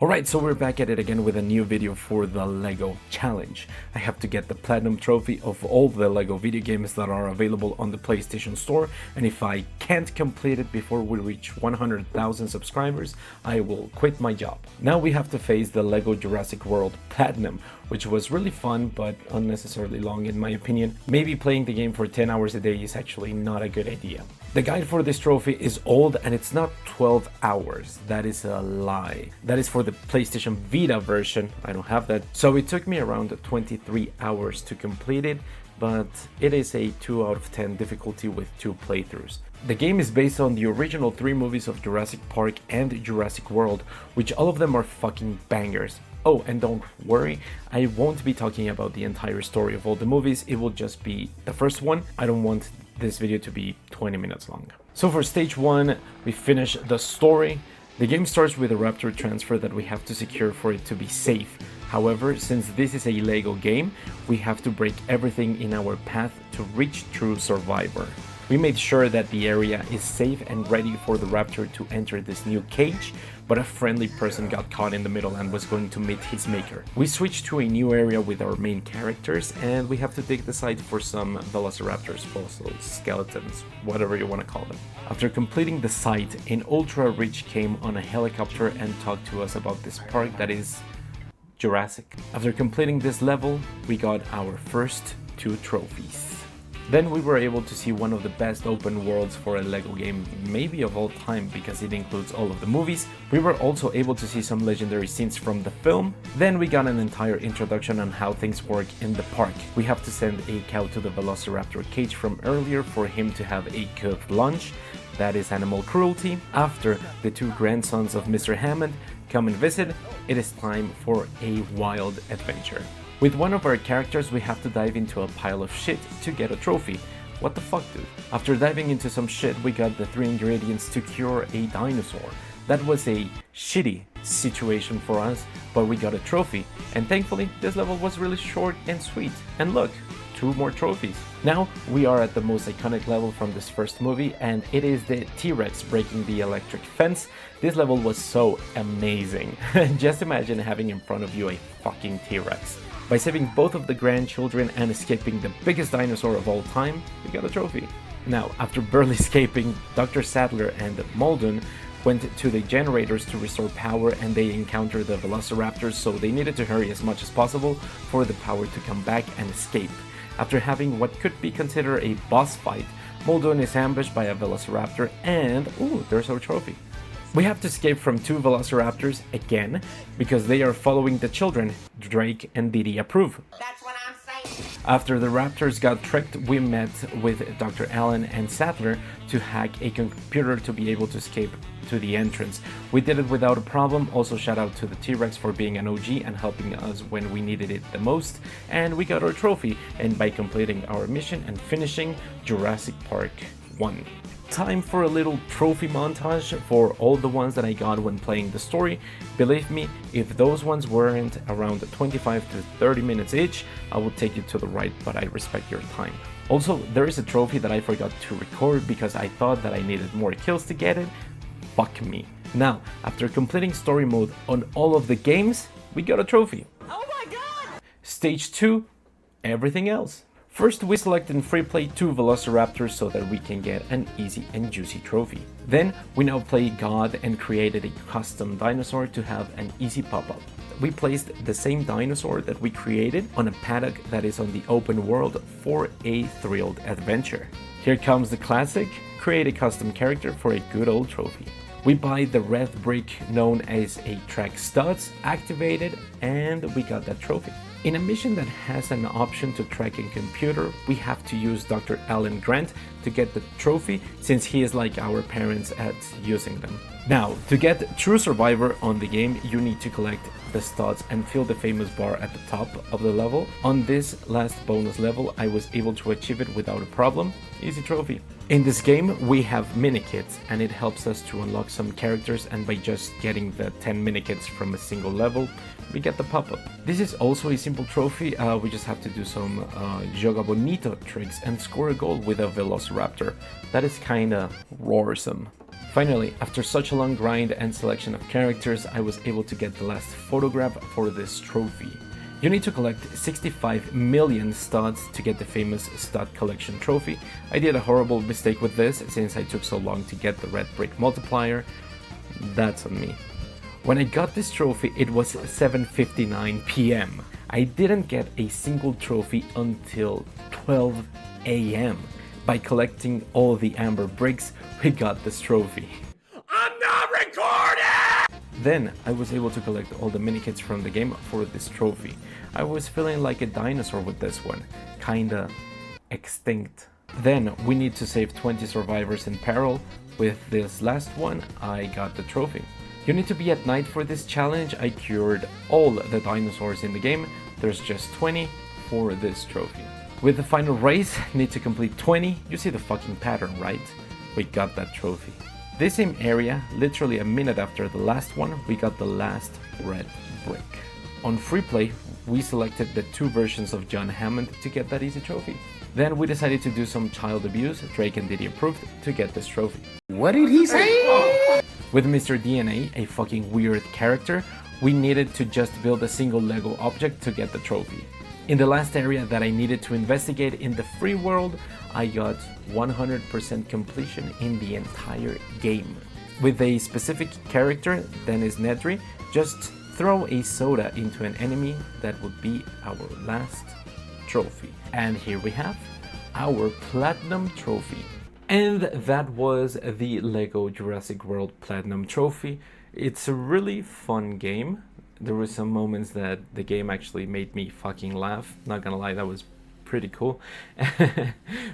Alright, so we're back at it again with a new video for the Lego challenge. I have to get the platinum trophy of all the Lego video games that are available on the PlayStation Store, and if I can't complete it before we reach 100,000 subscribers, I will quit my job. Now we have to face the Lego Jurassic World Platinum, which was really fun but unnecessarily long in my opinion. Maybe playing the game for 10 hours a day is actually not a good idea. The guide for this trophy is old and it's not 12 hours. That is a lie. That is for the PlayStation Vita version. I don't have that. So it took me around 23 hours to complete it, but it is a 2 out of 10 difficulty with 2 playthroughs. The game is based on the original 3 movies of Jurassic Park and Jurassic World, which all of them are fucking bangers. Oh, and don't worry, I won't be talking about the entire story of all the movies, it will just be the first one. I don't want this video to be 20 minutes long. So for stage 1, we finish the story. The game starts with a raptor transfer that we have to secure for it to be safe. However, since this is a Lego game, we have to break everything in our path to reach true survivor. We made sure that the area is safe and ready for the raptor to enter this new cage, but a friendly person got caught in the middle and was going to meet his maker. We switched to a new area with our main characters and we have to dig the site for some velociraptors, fossils, skeletons, whatever you want to call them. After completing the site, an Ultra Rich came on a helicopter and talked to us about this park that is Jurassic. After completing this level, we got our first 2 trophies. Then we were able to see one of the best open worlds for a Lego game, maybe of all time, because it includes all of the movies. We were also able to see some legendary scenes from the film. Then we got an entire introduction on how things work in the park. We have to send a cow to the Velociraptor cage from earlier for him to have a good lunch. That is animal cruelty. After the 2 grandsons of Mr. Hammond come and visit, it is time for a wild adventure. With one of our characters, we have to dive into a pile of shit to get a trophy. What the fuck, dude? After diving into some shit, we got the 3 ingredients to cure a dinosaur. That was a shitty situation for us, but we got a trophy. And thankfully, this level was really short and sweet. And look, 2 more trophies. Now we are at the most iconic level from this first movie, and it is the T-Rex breaking the electric fence. This level was so amazing. Just imagine having in front of you a fucking T-Rex. By saving both of the grandchildren and escaping the biggest dinosaur of all time, we got a trophy. Now, after barely escaping, Dr. Sadler and Muldoon went to the generators to restore power and they encountered the velociraptors, so they needed to hurry as much as possible for the power to come back and escape. After having what could be considered a boss fight, Muldoon is ambushed by a velociraptor and, ooh, there's our trophy. We have to escape from 2 velociraptors again, because they are following the children. Drake and Didi approve. That's what I'm saying. After the raptors got tricked, we met with Dr. Allen and Sadler to hack a computer to be able to escape to the entrance. We did it without a problem. Also shout out to the T-Rex for being an OG and helping us when we needed it the most. And we got our trophy, and by completing our mission and finishing Jurassic Park 1. Time for a little trophy montage for all the ones that I got when playing the story. Believe me, if those ones weren't around 25 to 30 minutes each, I would take you to the right, but I respect your time. Also, there is a trophy that I forgot to record because I thought that I needed more kills to get it. Fuck me. Now, after completing story mode on all of the games, we got a trophy. Oh my god! Stage 2, everything else. First, we select in free play 2 velociraptors so that we can get an easy and juicy trophy. Then, we now play God and created a custom dinosaur to have an easy pop-up. We placed the same dinosaur that we created on a paddock that is on the open world for a thrilled adventure. Here comes the classic, create a custom character for a good old trophy. We buy the red brick known as a track studs, activated, and we got that trophy. In a mission that has an option to track a computer, we have to use Dr. Alan Grant to get the trophy, since he is like our parents at using them. Now, to get True Survivor on the game, you need to collect the studs and fill the famous bar at the top of the level. On this last bonus level, I was able to achieve it without a problem. Easy trophy. In this game, we have mini-kits, and it helps us to unlock some characters, and by just getting the 10 mini-kits from a single level, we get the pop-up. This is also a simple trophy. We just have to do some Joga Bonito tricks and score a goal with a Velociraptor. That is kinda roarsome. Finally, after such a long grind and selection of characters, I was able to get the last photograph for this trophy. You need to collect 65 million studs to get the famous stud collection trophy. I did a horrible mistake with this since I took so long to get the red brick multiplier. That's on me. When I got this trophy, it was 7:59 p.m. I didn't get a single trophy until 12 a.m. By collecting all the amber bricks, we got this trophy. I'm not recording! Then I was able to collect all the mini-kits from the game for this trophy. I was feeling like a dinosaur with this one, kinda extinct. Then we need to save 20 survivors in peril. With this last one, I got the trophy. You need to be at night for this challenge. I cured all the dinosaurs in the game. There's just 20 for this trophy. With the final race, need to complete 20. You see the fucking pattern, right? We got that trophy. This same area, literally a minute after the last one, we got the last red brick. On free play, we selected the 2 versions of John Hammond to get that easy trophy. Then we decided to do some child abuse. Drake and Diddy approved to get this trophy. What did he say? With Mr. DNA, a fucking weird character, we needed to just build a single Lego object to get the trophy. In the last area that I needed to investigate in the free world, I got 100% completion in the entire game. With a specific character, Dennis Nedry, just throw a soda into an enemy. That would be our last trophy. And here we have our Platinum Trophy. And that was the Lego Jurassic World Platinum Trophy. It's a really fun game. There were some moments that the game actually made me fucking laugh. Not gonna lie, that was pretty cool.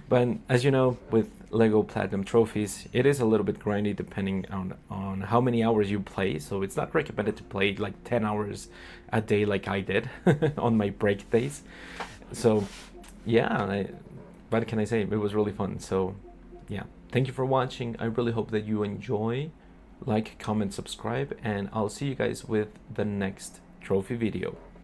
But as you know, with Lego Platinum Trophies, it is a little bit grindy depending on how many hours you play. So it's not recommended to play like 10 hours a day like I did on my break days. So yeah, what can I say? It was really fun. So yeah, thank you for watching. I really hope that you enjoy. Like, comment, subscribe, and I'll see you guys with the next trophy video.